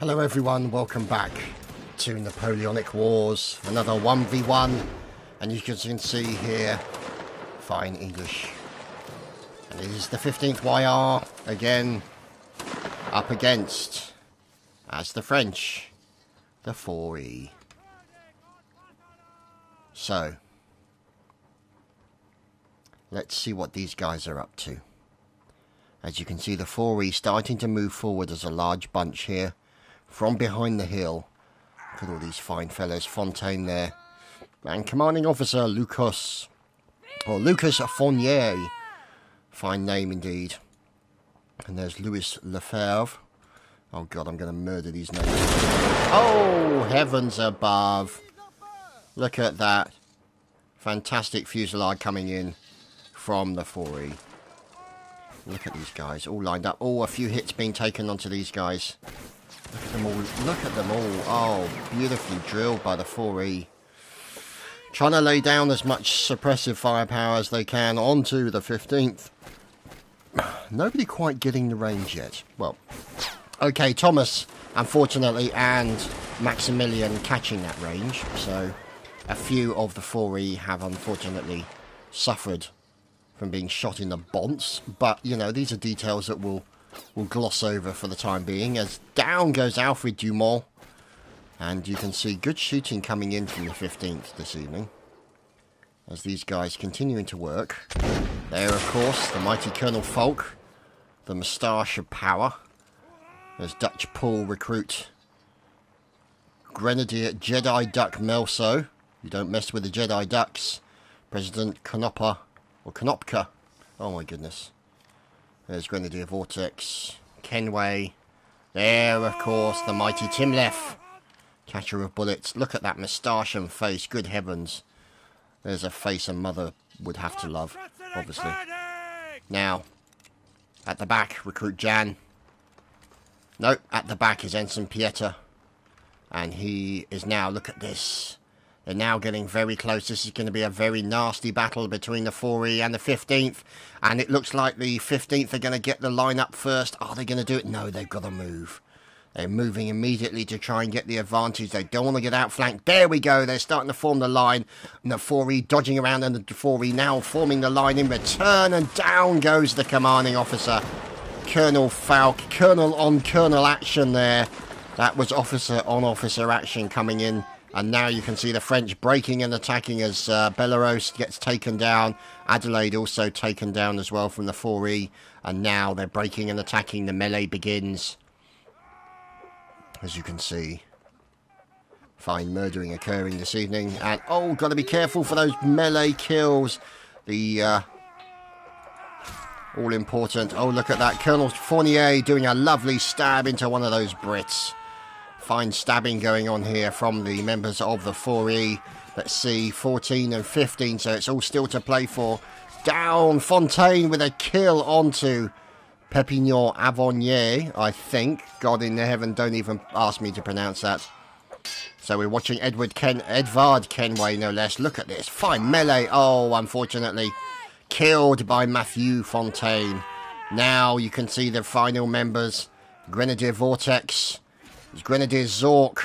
Hello everyone, welcome back to Napoleonic Wars, another 1v1, and you can see here, fine English, and it is the 15th YR, again, up against, as the French, the 4E. So, let's see what these guys are up to. As you can see, the 4E starting to move forward as a large bunch here. From behind the hill. Look at all these fine fellows. Fontaine there. And commanding officer Lucas. Or Lucas Fournier. Fine name indeed. And there's Louis Lefebvre. Oh god, I'm going to murder these names. Oh, heavens above. Look at that. Fantastic fusillade coming in from the 4E. Look at these guys. All lined up. Oh, a few hits being taken onto these guys. Look at them all. Look at them all. Oh, beautifully drilled by the 4E. Trying to lay down as much suppressive firepower as they can onto the 15th. Nobody quite getting the range yet. Well, okay, Thomas, unfortunately, and Maximilian catching that range. So, a few of the 4E have unfortunately suffered from being shot in the bonce. But, you know, these are details that we'll gloss over for the time being, as down goes Alfred Dumont, and you can see good shooting coming in from the 15th this evening as these guys continuing to work. There, of course, the mighty Colonel Falk, the moustache of power. There's Dutch Paul recruit Grenadier Jedi Duck Melso. You don't mess with the Jedi Ducks. President Konopka, or Konopka. Oh my goodness. There's Grenadier Vortex, Kenway. There, of course, the mighty Timlef. Catcher of bullets. Look at that moustache and face. Good heavens. There's a face a mother would have to love, obviously. Now, at the back, recruit Jan. No, at the back is Ensign Pieter. And he is now, look at this. They're now getting very close. This is going to be a very nasty battle between the 4E and the 15th. And it looks like the 15th are going to get the line up first. Are they going to do it? No, they've got to move. They're moving immediately to try and get the advantage. They don't want to get outflanked. There we go. They're starting to form the line. And the 4E dodging around, and the 4E now forming the line in return. And down goes the commanding officer, Colonel Falk. Colonel on Colonel action there. That was officer on officer action coming in. And now you can see the French breaking and attacking as Belarus gets taken down. Adelaide also taken down as well from the 4E. And now they're breaking and attacking. The melee begins. As you can see. Fine murdering occurring this evening. And, oh, got to be careful for those melee kills. The all-important. Oh, look at that. Colonel Fournier doing a lovely stab into one of those Brits. Fine stabbing going on here from the members of the 4E. Let's see, 14 and 15, so it's all still to play for. Down, Fontaine with a kill onto Pepignon Avonnier, I think. God in heaven, don't even ask me to pronounce that. So we're watching Edward Kenway, no less. Look at this, fine melee. Oh, unfortunately, killed by Matthew Fontaine. Now you can see the final members. Grenadier Vortex. There's Grenadier Zork.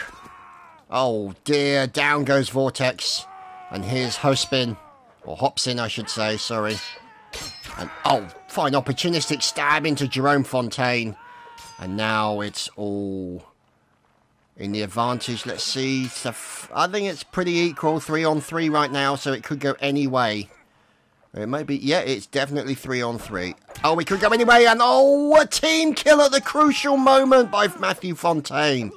Oh dear, down goes Vortex. And here's Hospin, or Hopsin I should say, sorry. And oh, fine opportunistic stab into Jerome Fontaine. And now it's all in the advantage. Let's see, I think it's pretty equal, 3-on-3 right now, so it could go any way. It might be, yeah, it's definitely 3-on-3. Oh, we could go anyway, and oh, a team kill at the crucial moment by Matthew Fontaine.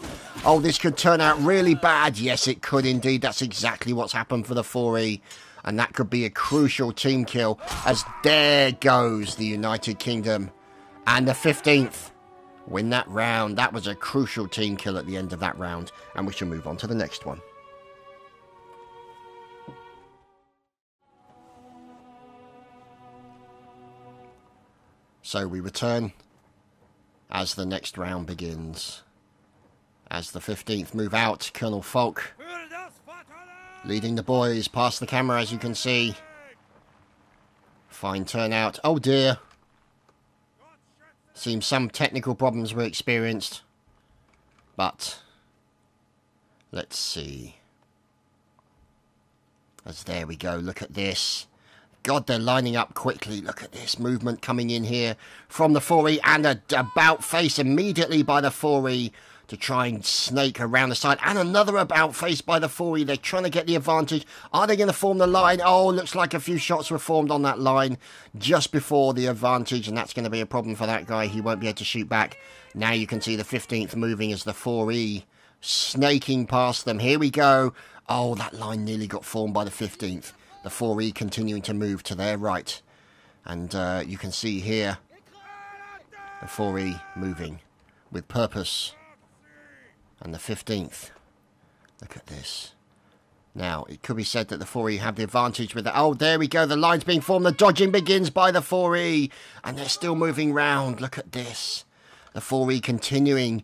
Oh, this could turn out really bad. Yes, it could indeed. That's exactly what's happened for the 4E. And that could be a crucial team kill, as there goes the United Kingdom. And the 15th win that round. That was a crucial team kill at the end of that round. And we shall move on to the next one. So we return as the next round begins. As the 15th move out, Colonel Falk leading the boys past the camera, as you can see. Fine turnout. Oh dear. Seems some technical problems were experienced But let's see. As there we go, look at this. God, they're lining up quickly. Look at this movement coming in here from the 4E, and a about face immediately by the 4E to try and snake around the side, and another about face by the 4E. They're trying to get the advantage. Are they going to form the line? Oh, looks like a few shots were formed on that line just before the advantage, and that's going to be a problem for that guy. He won't be able to shoot back. Now you can see the 15th moving as the 4E snaking past them. Here we go. Oh, that line nearly got formed by the 15th. The 4E continuing to move to their right. And you can see here the 4E moving with purpose. And the 15th. Look at this. Now, it could be said that the 4E have the advantage with it. Oh, there we go. The line's being formed. The dodging begins by the 4E. And they're still moving round. Look at this. The 4E continuing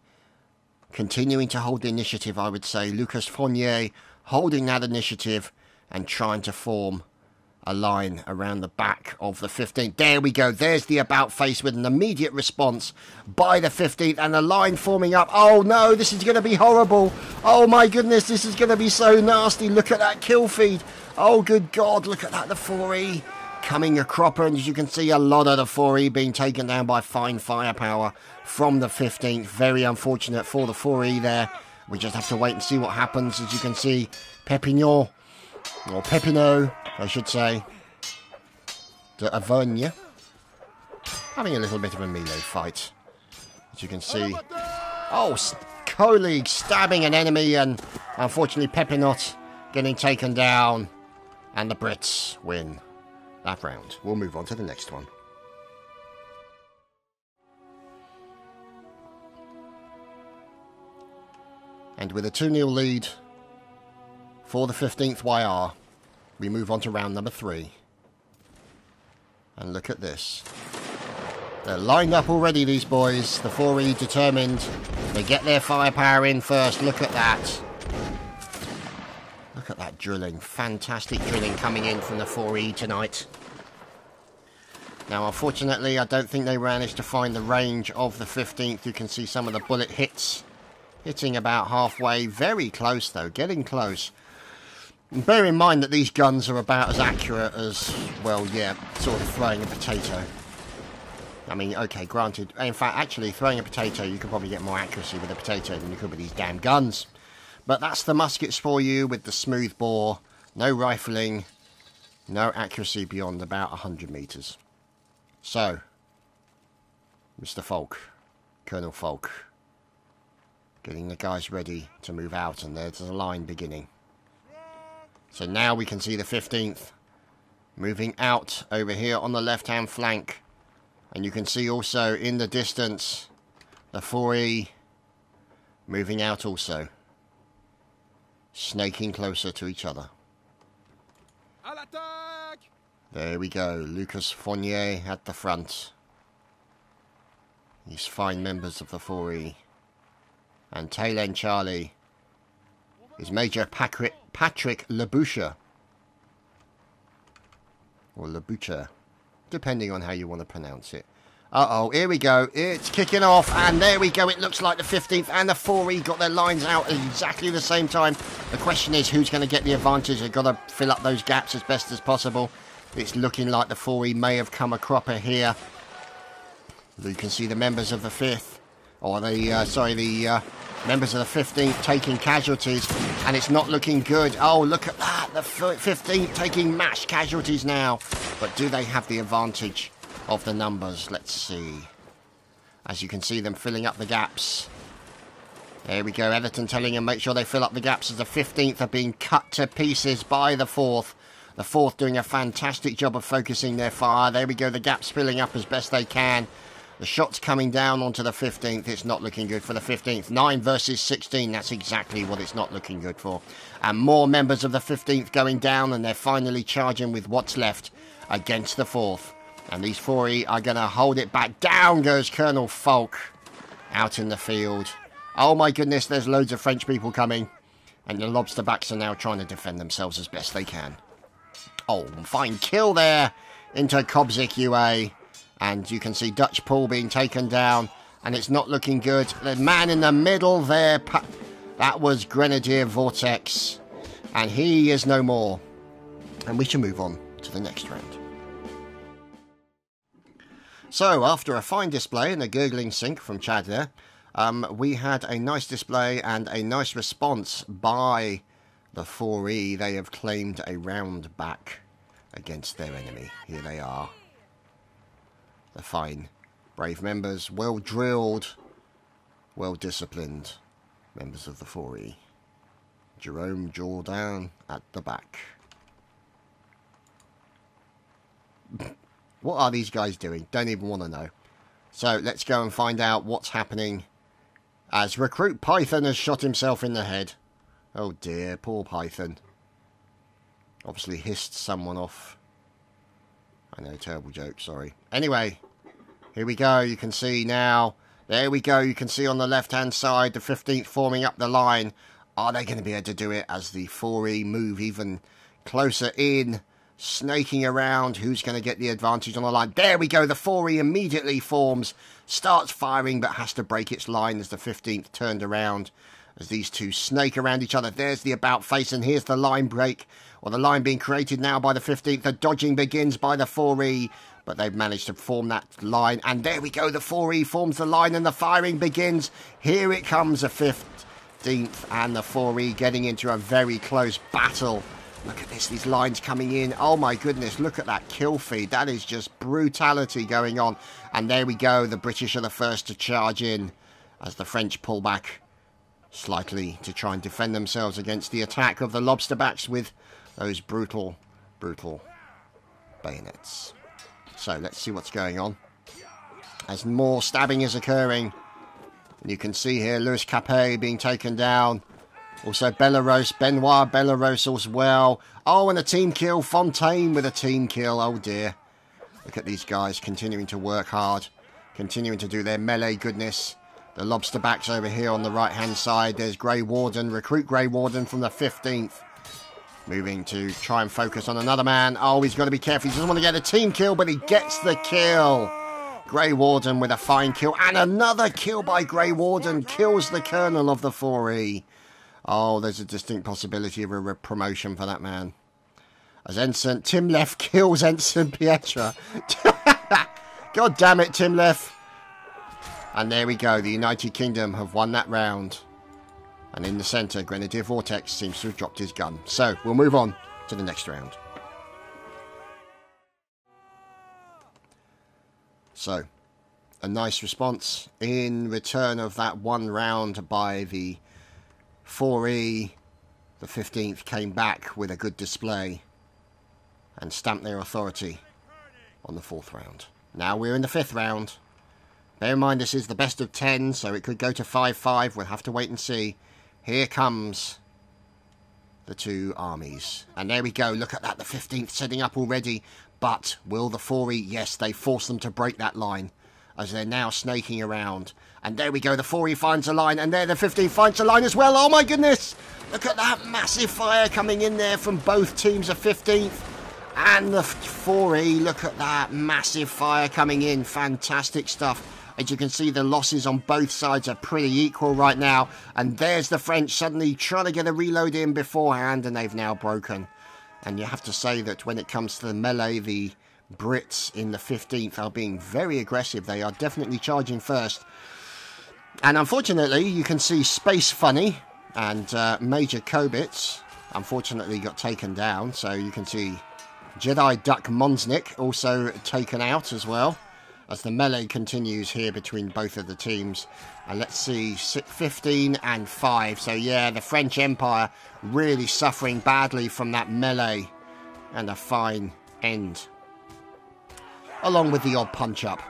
to hold the initiative, I would say. Lucas Fournier holding that initiative and trying to form a line around the back of the 15th. There we go. There's the about face with an immediate response by the 15th, and the line forming up. Oh no, this is going to be horrible. Oh my goodness, this is going to be so nasty. Look at that kill feed. Oh good God, look at that. The 4E coming a cropper, and as you can see, a lot of the 4E being taken down by fine firepower from the 15th. Very unfortunate for the 4E there. We just have to wait and see what happens. As you can see, Pepinot, or Pepinot, I should say, de Auvergne, having a little bit of a melee fight. As you can see, oh, colleague stabbing an enemy, and unfortunately Pepinot getting taken down, and the Brits win that round. We'll move on to the next one. And with a 2-0 lead for the 15th YR, we move on to round number 3. And look at this. They're lined up already, these boys. The 4E determined. They get their firepower in first. Look at that. Look at that drilling. Fantastic drilling coming in from the 4E tonight. Now, unfortunately, I don't think they managed to find the range of the 15th. You can see some of the bullet hits. Hitting about halfway. Very close, though. Getting close. And bear in mind that these guns are about as accurate as, well, yeah, sort of throwing a potato. I mean, okay, granted. In fact, actually, throwing a potato, you could probably get more accuracy with a potato than you could with these damn guns. But that's the muskets for you with the smooth bore. No rifling. No accuracy beyond about 100 metres. So, Mr. Falk, Colonel Falk, getting the guys ready to move out, and there's a line beginning. So now we can see the 15th moving out over here on the left-hand flank. And you can see also in the distance the 4E moving out also. Snaking closer to each other. There we go. Lucas Fournier at the front. These fine members of the 4E. And Taylen Charlie is Major Patrick Leboucher. Or Leboucher, depending on how you want to pronounce it. Uh-oh, here we go. It's kicking off, and there we go. It looks like the 15th and the 4E got their lines out at exactly the same time. The question is, who's going to get the advantage? They've got to fill up those gaps as best as possible. It's looking like the 4E may have come a cropper here. You can see the members of the 5th, or the, members of the 15th taking casualties, and it's not looking good. Oh, look at that. The 15th taking mass casualties now. But do they have the advantage of the numbers? Let's see. As you can see them filling up the gaps. There we go. Everton telling them make sure they fill up the gaps as the 15th are being cut to pieces by the 4th. The 4th doing a fantastic job of focusing their fire. There we go. The gaps filling up as best they can. The shots coming down onto the 15th. It's not looking good for the 15th. 9 versus 16. That's exactly what it's not looking good for. And more members of the 15th going down, and they're finally charging with what's left against the 4th. And these 4E are going to hold it back. Down goes Colonel Falk out in the field. Oh my goodness, there's loads of French people coming. And the lobster backs are now trying to defend themselves as best they can. Oh, fine kill there into Kobzik UA. And you can see Dutch Paul being taken down. And it's not looking good. The man in the middle there, that was Grenadier Vortex. And he is no more. And we shall move on to the next round. So, after a fine display and a gurgling sink from Chad there, we had a nice display and a nice response by the 4E. They have claimed a round back against their enemy. Here they are. The fine, brave members, well drilled, well disciplined members of the 4E. Jerome Jordan at the back. What are these guys doing? Don't even want to know. So let's go and find out what's happening as Recruit Python has shot himself in the head. Oh dear, poor Python. Obviously hissed someone off. I know, terrible joke, sorry. Anyway, here we go. You can see now. There we go. You can see on the left-hand side the 15th forming up the line. Are they going to be able to do it as the 4E move even closer in? Snaking around, who's going to get the advantage on the line? There we go, the 4E immediately forms, starts firing, but has to break its line as the 15th turned around, as these two snake around each other. There's the about face, and here's the line break, or the line being created now by the 15th. The dodging begins by the 4E, but they've managed to form that line, and there we go, the 4E forms the line, and the firing begins. Here it comes, the 15th and the 4E getting into a very close battle. Look at this, these lines coming in. Oh my goodness, look at that kill feed. That is just brutality going on. And there we go, the British are the first to charge in as the French pull back slightly to try and defend themselves against the attack of the lobsterbacks with those brutal, brutal bayonets. So let's see what's going on. As more stabbing is occurring, and you can see here Louis Capet being taken down. Also Belarus, Benoit Belarus as well. Oh, and a team kill. Fontaine with a team kill. Oh dear. Look at these guys continuing to work hard. Continuing to do their melee goodness. The lobsterbacks over here on the right hand side. There's Grey Warden. Recruit Grey Warden from the 15th. Moving to try and focus on another man. Oh, he's got to be careful. He doesn't want to get a team kill, but he gets the kill. Grey Warden with a fine kill. And another kill by Grey Warden. Kills the colonel of the 4E. Oh, there's a distinct possibility of a promotion for that man. As Ensign Tim Leff kills Ensign Pietra. God damn it, Tim Leff. And there we go. The United Kingdom have won that round. And in the centre, Grenadier Vortex seems to have dropped his gun. So, we'll move on to the next round. So, a nice response in return of that one round by the 4E. The 15th came back with a good display and stamped their authority on the 4th round. Now we're in the 5th round. Bear in mind this is the best of 10, so it could go to 5-5. We'll have to wait and see. Here comes the two armies. And there we go. Look at that. The 15th setting up already. But will the 4E? Yes, they force them to break that line as they're now snaking around. And there we go, the 4E finds a line, and there the 15 finds a line as well. Oh my goodness! Look at that massive fire coming in there from both teams, the 15th and the 4E. Look at that massive fire coming in. Fantastic stuff. As you can see, the losses on both sides are pretty equal right now. And there's the French suddenly trying to get a reload in beforehand, and they've now broken. And you have to say that when it comes to the melee, the Brits in the 15th are being very aggressive. They are definitely charging first. And unfortunately, you can see Space Funny and Major Kobitz unfortunately got taken down. So you can see Jedi Duck Monsnick also taken out as well, as the melee continues here between both of the teams. And let's see, 15 and 5. So yeah, the French Empire really suffering badly from that melee, and a fine end, along with the odd punch-up.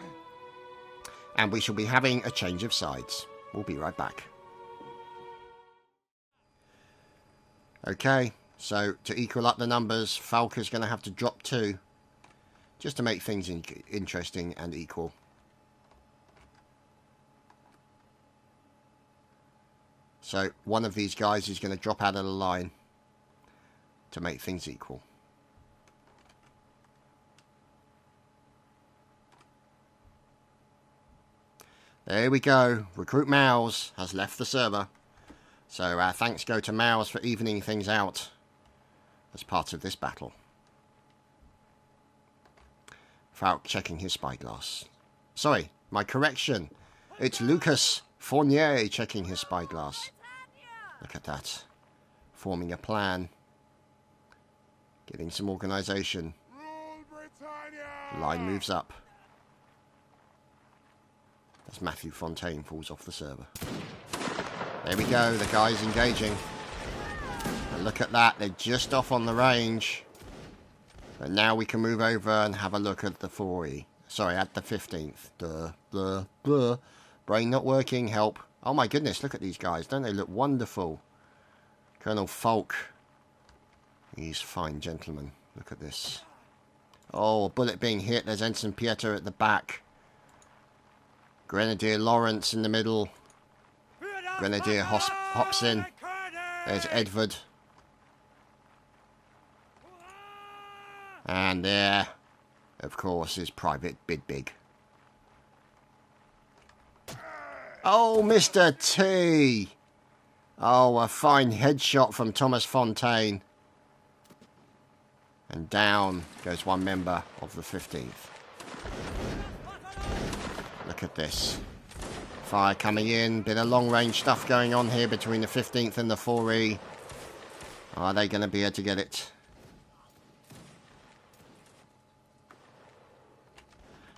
And we shall be having a change of sides. We'll be right back. Okay, so to equal up the numbers, Falca's going to have to drop 2, just to make things interesting and equal. So one of these guys is going to drop out of the line to make things equal. There we go. Recruit Mouse has left the server. So thanks go to Mouse for evening things out as part of this battle. Without checking his spyglass. Sorry, my correction. It's Lucas Fournier checking his spyglass. Look at that. Forming a plan. Getting some organisation. The line moves up. As Matthew Fontaine falls off the server. There we go, the guy's engaging. And look at that, they're just off on the range. But now we can move over and have a look at the 4E. Sorry, at the 15th. Duh, blah, blah. Brain not working, help. Oh my goodness, look at these guys. Don't they look wonderful? Colonel Falk. He's a fine gentleman. Look at this. Oh, a bullet being hit. There's Ensign Pieter at the back. Grenadier Lawrence in the middle. Grenadier hops in. There's Edward. And there, of course, is Private Bidbig. Oh, Mr. T! Oh, a fine headshot from Thomas Fontaine. And down goes one member of the 15th. Look at this. Fire coming in. Bit of long-range stuff going on here between the 15th and the 4E. Are they going to be able to get it?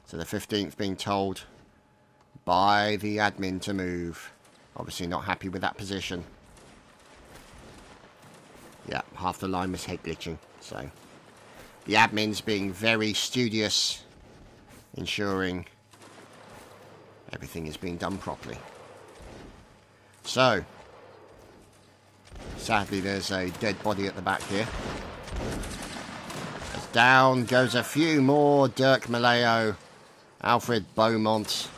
So the 15th being told by the admin to move. Obviously not happy with that position. Yeah, half the line was head glitching. So the admin's being very studious, ensuring everything is being done properly. So, sadly there's a dead body at the back here. As down goes a few more. Dirk Maleo, Alfred Beaumont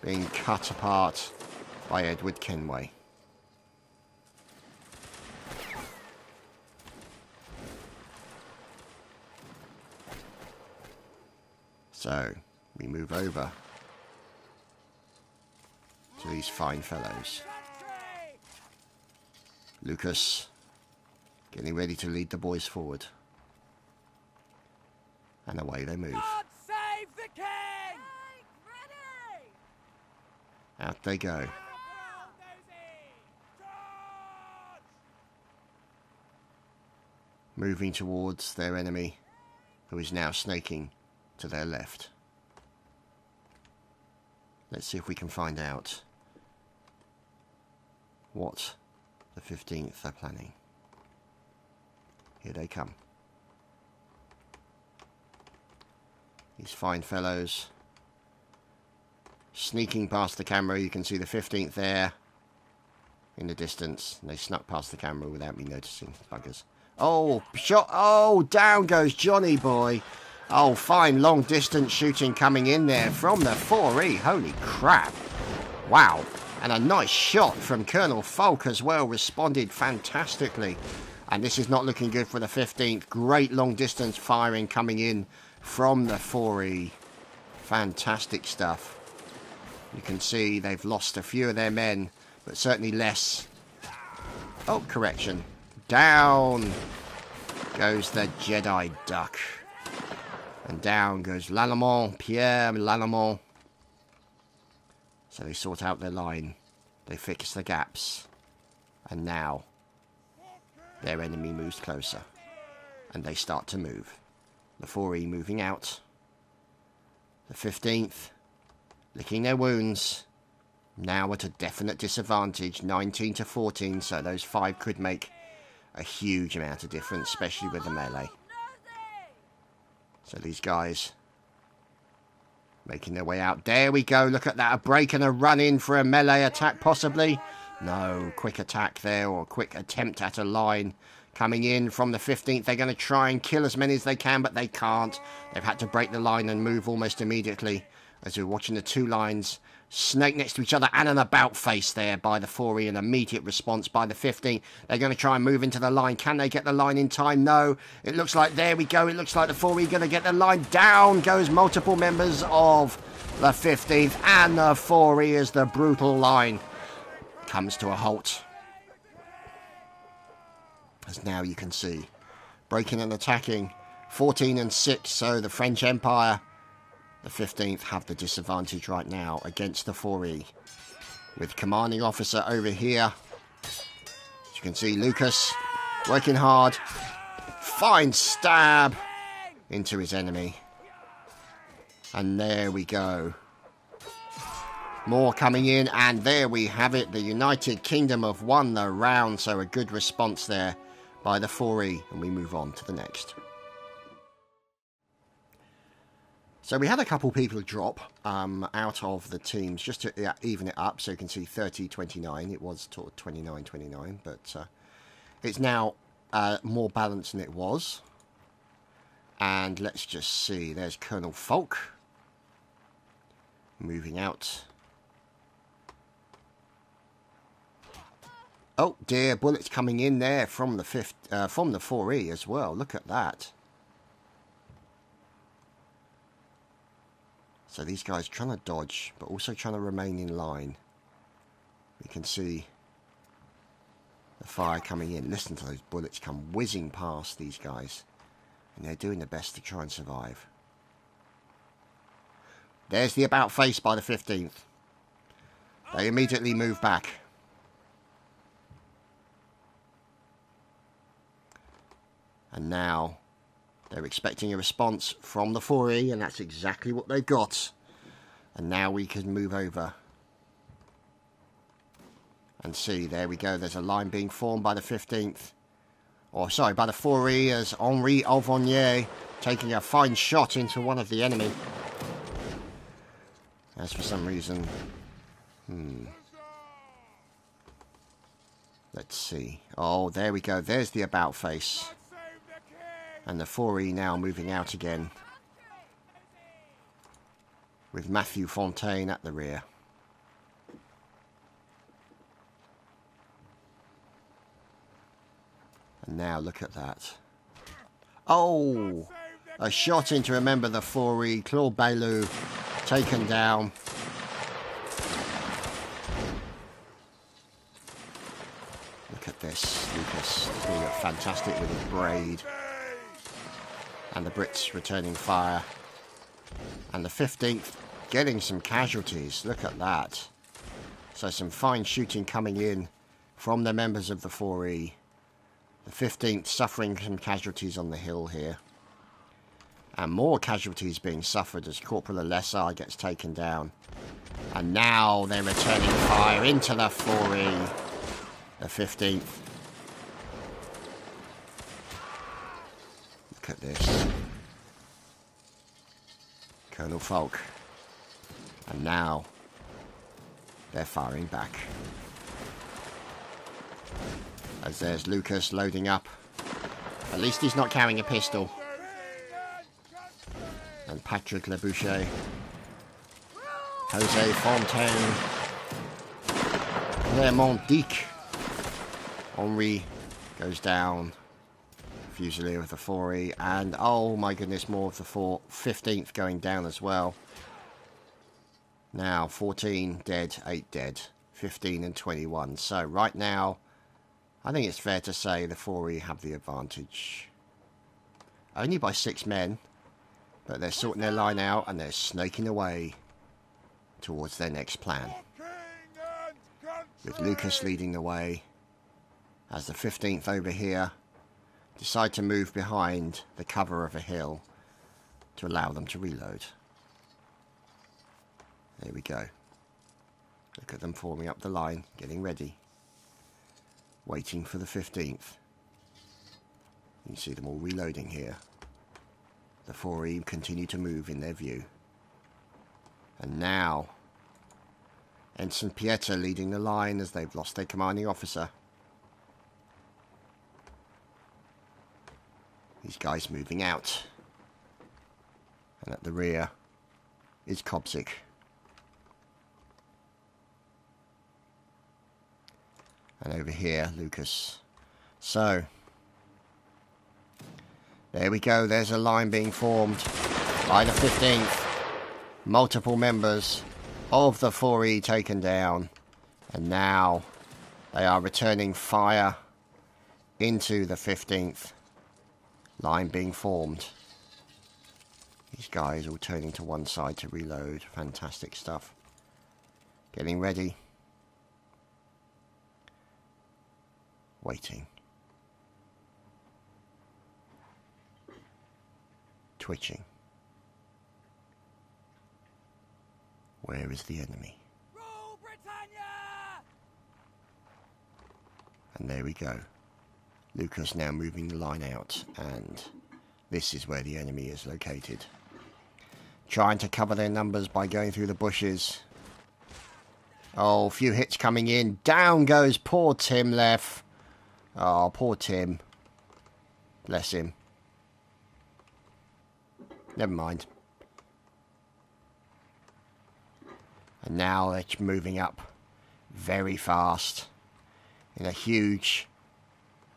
being cut apart by Edward Kenway. So, we move over to these fine fellows. Lucas getting ready to lead the boys forward. And away they move. God save the king! Out they go. Moving towards their enemy, who is now snaking to their left. Let's see if we can find out what the 15th are planning. Here they come. These fine fellows sneaking past the camera. You can see the 15th there in the distance. And they snuck past the camera without me noticing. Buggers. Oh, shot. Oh, down goes Johnny boy. Oh, fine long distance shooting coming in there from the 4E. Holy crap. Wow. And a nice shot from Colonel Falk as well. Responded fantastically. And this is not looking good for the 15th. Great long distance firing coming in from the 4E. Fantastic stuff. You can see they've lost a few of their men, but certainly less. Oh, correction. Down goes the Jedi Duck. And down goes Lallemand, Pierre Lallemand. So they sort out their line. They fix the gaps. And now their enemy moves closer. And they start to move. The 4E moving out. The 15th licking their wounds. Now at a definite disadvantage. 19 to 14. So those 5 could make a huge amount of difference, especially with the melee. So these guys making their way out. There we go. Look at that. A break and a run in for a melee attack possibly. No. Quick attack there, or a quick attempt at a line coming in from the 15th. They're going to try and kill as many as they can, but they can't. They've had to break the line and move almost immediately. as we're watching the two lines snake next to each other, and an about face there by the 4E, an immediate response by the 15th. They're going to try and move into the line. Can they get the line in time? No. It looks like, there we go, it looks like the 4E going to get the line. Down goes multiple members of the 15th and the 4E as the brutal line comes to a halt. As now you can see, breaking and attacking, 14 and 6, so the French Empire, the 15th, have the disadvantage right now against the 4E. With commanding officer over here, as you can see, Lucas working hard, fine stab into his enemy. And there we go. More coming in, and there we have it. The United Kingdom have won the round, so a good response there by the 4E, and we move on to the next. So we had a couple people drop out of the teams just to even it up, so you can see 30-29. It was 29-29, but it's now more balanced than it was. And let's just see, there's Colonel Falk moving out. Oh dear, bullets coming in there from the 4E as well. Look at that. So these guys trying to dodge, but also trying to remain in line. We can see the fire coming in. Listen to those bullets come whizzing past these guys. And they're doing their best to try and survive. There's the about face by the 15th. They immediately move back. And now they're expecting a response from the 4E, and that's exactly what they've got. And now we can move over and see, there we go, there's a line being formed by the 15th. Or sorry, by the 4E, as Henri Alvonier taking a fine shot into one of the enemy. As for some reason, let's see. Oh, there we go, there's the about face. And the 4E now moving out again, with Matthew Fontaine at the rear. And now look at that. Oh! A shot into a member of the 4E. Claude Bailou taken down. Look at this. Lucas doing it fantastic with his braid. And the Brits returning fire. And the 15th getting some casualties. Look at that. So some fine shooting coming in from the members of the 4E. The 15th suffering some casualties on the hill here. And more casualties being suffered as Corporal Alessar gets taken down. And now they're returning fire into the 4E. The 15th. Look at this. Colonel Falk. And now they're firing back. As there's Lucas loading up. At least he's not carrying a pistol. And Patrick Leboucher. Jose Fontaine. Clermont Dick. Henri goes down. Fusilier of the 4E. And oh my goodness, more of the 15th going down as well. Now 14 dead, 8 dead. 15 and 21. So right now, I think it's fair to say the 4E have the advantage. Only by 6 men. But they're sorting their line out and they're snaking away towards their next plan. With Lucas leading the way. As the 15th over here decide to move behind the cover of a hill to allow them to reload. There we go. Look at them forming up the line, getting ready. Waiting for the 15th. You see them all reloading here. The 4E continue to move in their view. And now, Ensign Pieter leading the line as they've lost their commanding officer. These guys moving out. And at the rear is Kobzik. And over here, Lucas. So, there we go. There's a line being formed by the 15th. Multiple members of the 4E taken down. And now they are returning fire into the 15th. Line being formed. These guys all turning to one side to reload. Fantastic stuff. Getting ready. Waiting. Twitching. Where is the enemy? Rule Britannia! And there we go. Lucas now moving the line out, and this is where the enemy is located. Trying to cover their numbers by going through the bushes. Oh, a few hits coming in. Down goes poor Tim Leff. Oh, poor Tim. Bless him. Never mind. And now it's moving up very fast in a huge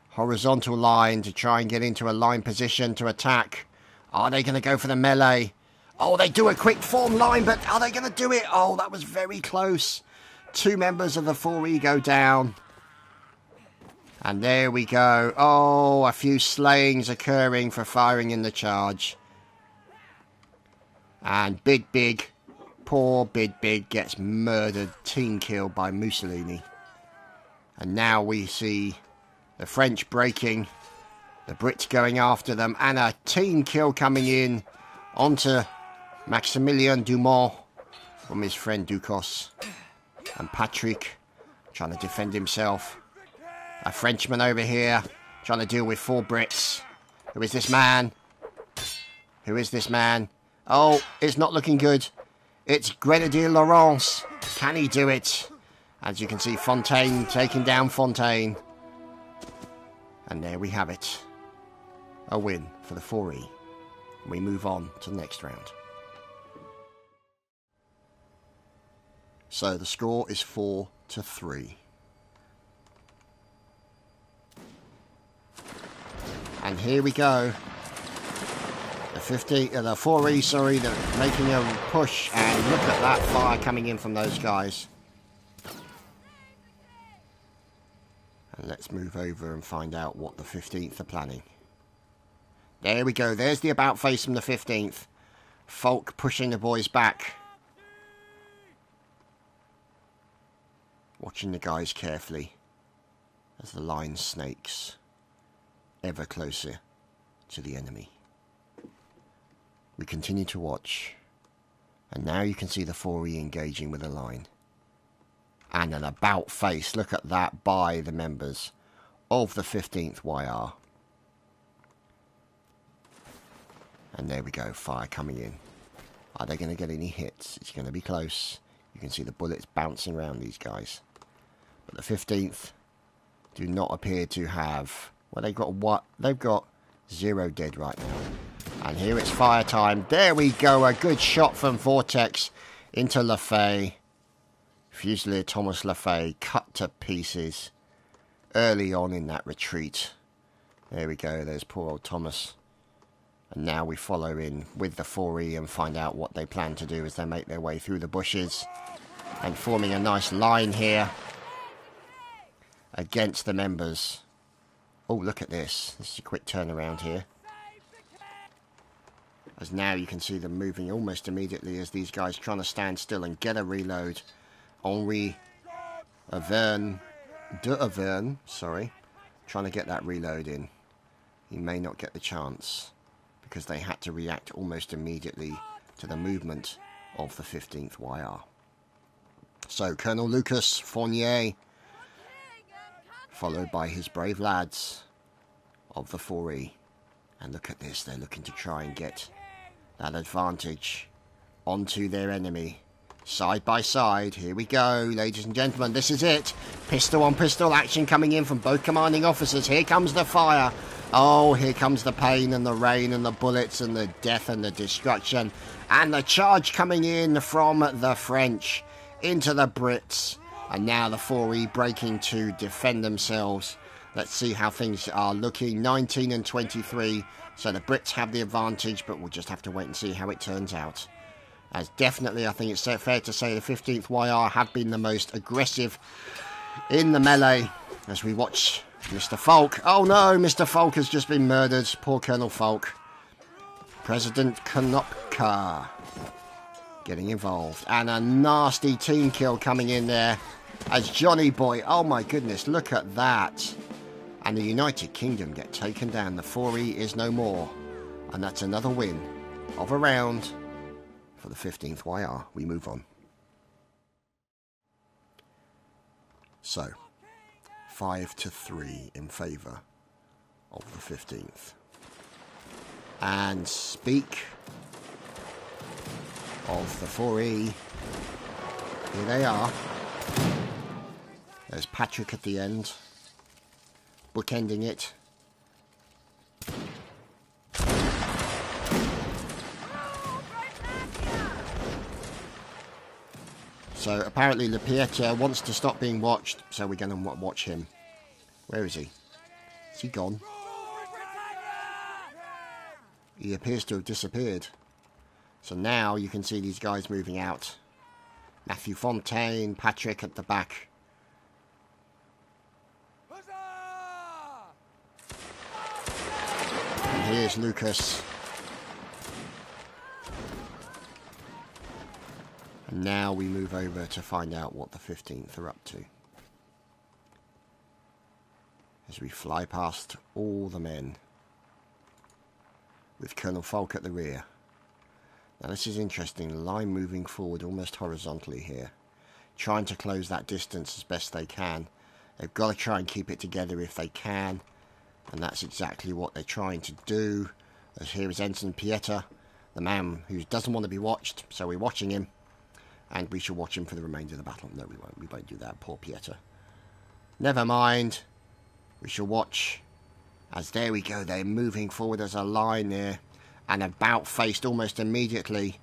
horizontal line to try and get into a line position to attack. Are they going to go for the melee? Oh, they do a quick form line, but are they going to do it? Oh, that was very close. 2 members of the 4E go down. And there we go. Oh, a few slayings occurring for firing in the charge. And Big, poor Big gets murdered, team killed by Mussolini. And now we see the French breaking, the Brits going after them, and a team kill coming in onto Maximilien Dumont from his friend Ducos. And Patrick trying to defend himself. A Frenchman over here trying to deal with 4 Brits. Who is this man? Who is this man? Oh, it's not looking good. It's Grenadier Laurence. Can he do it? As you can see, Fontaine taking down Fontaine. And there we have it. A win for the 4E. We move on to the next round. So the score is 4-3. And here we go. The 4E, sorry, they're making a push, and look at that fire coming in from those guys. And let's move over and find out what the 15th are planning. There we go, there's the about face from the 15th. Falk pushing the boys back. Watching the guys carefully as the line snakes ever closer to the enemy. We continue to watch, and now you can see the 4E engaging with the line. And an about face, look at that, by the members of the 15th YR. And there we go, fire coming in. Are they going to get any hits? It's going to be close. You can see the bullets bouncing around these guys. But the 15th do not appear to have... Well, they've got what? They've got 0 dead right now. And here it's fire time. There we go. A good shot from Vortex into Lafay. Fusilier Thomas Lafay cut to pieces early on in that retreat. There we go. There's poor old Thomas. And now we follow in with the 4E and find out what they plan to do as they make their way through the bushes. And forming a nice line here against the members. Oh, look at this. This is a quick turnaround here. As now you can see them moving almost immediately as these guys trying to stand still and get a reload. Henri D'Auvergne, sorry, trying to get that reload in. He may not get the chance because they had to react almost immediately to the movement of the 15th YR. So Colonel Lucas Fournier, followed by his brave lads of the 4E. And look at this, they're looking to try and get that advantage onto their enemy. Side by side, here we go, ladies and gentlemen, this is it. Pistol on pistol action coming in from both commanding officers. Here comes the fire. Oh, here comes the pain and the rain and the bullets and the death and the destruction. And the charge coming in from the French into the Brits. And now the 4E breaking to defend themselves. Let's see how things are looking. 19 and 23. So the Brits have the advantage, but we'll just have to wait and see how it turns out. As definitely, I think it's fair to say the 15th YR have been the most aggressive in the melee. As we watch Mr. Falk. Oh no, Mr. Falk has just been murdered. Poor Colonel Falk. President Chadtopia getting involved. And a nasty team kill coming in there as Johnny Boy. Oh my goodness, look at that. And the United Kingdom get taken down. The 4E is no more. And that's another win of a round for the 15th YR. We move on. So, 5-3 in favour of the 15th. And speak of the 4E. Here they are. There's Patrick at the end. Bookending it. So apparently Le Pieta wants to stop being watched, so we're going to watch him. Where is he? Is he gone? He appears to have disappeared. So now you can see these guys moving out. Matthew Fontaine, Patrick at the back. And here's Lucas. And now we move over to find out what the 15th are up to. As we fly past all the men. With Colonel Falk at the rear. Now this is interesting. The line moving forward almost horizontally here. Trying to close that distance as best they can. They've got to try and keep it together if they can. And that's exactly what they're trying to do. As here is Ensign Pieta. The man who doesn't want to be watched. So we're watching him. And we shall watch him for the remainder of the battle. No, we won't. We won't do that. Poor Pieta. Never mind. We shall watch. As there we go. They're moving forward as a line there. And about faced almost immediately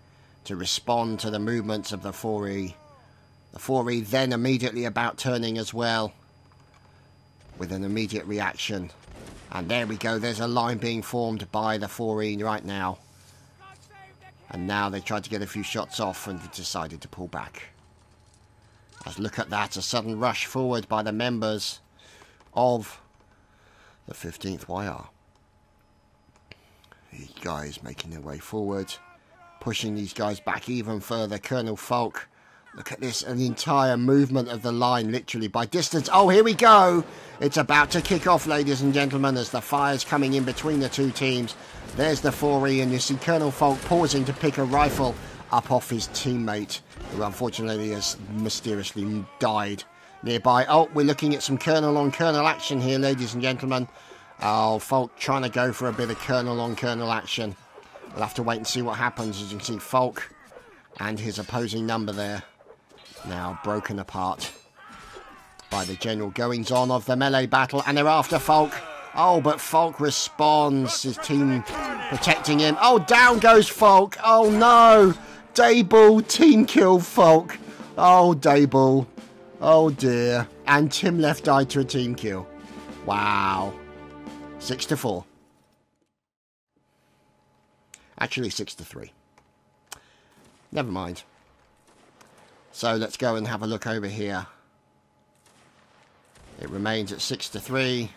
to respond to the movements of the 4E. The 4E then immediately about turning as well. With an immediate reaction. And there we go. There's a line being formed by the 4E right now. And now they tried to get a few shots off and decided to pull back. As look at that. A sudden rush forward by the members of the 15th YR. These guys making their way forward. Pushing these guys back even further. Colonel Falk. Look at this. An entire movement of the line literally by distance. Oh, here we go. It's about to kick off, ladies and gentlemen, as the fire's coming in between the two teams. There's the 4E, and you see Colonel Falk pausing to pick a rifle up off his teammate, who unfortunately has mysteriously died nearby. Oh, we're looking at some colonel-on-colonel action here, ladies and gentlemen. Oh, Falk trying to go for a bit of colonel-on-colonel action. We'll have to wait and see what happens. As you can see, Falk and his opposing number there now broken apart by the general goings-on of the melee battle. And they're after Falk. Oh, but Falk responds. His team protecting him. Oh, down goes Falk. Oh, no. Dayball team kill Falk. Oh, Dayball. Oh, dear. And Tim Left died to a team kill. Wow. 6-4. Actually, 6-3. Never mind. So let's go and have a look over here. It remains at 6-3.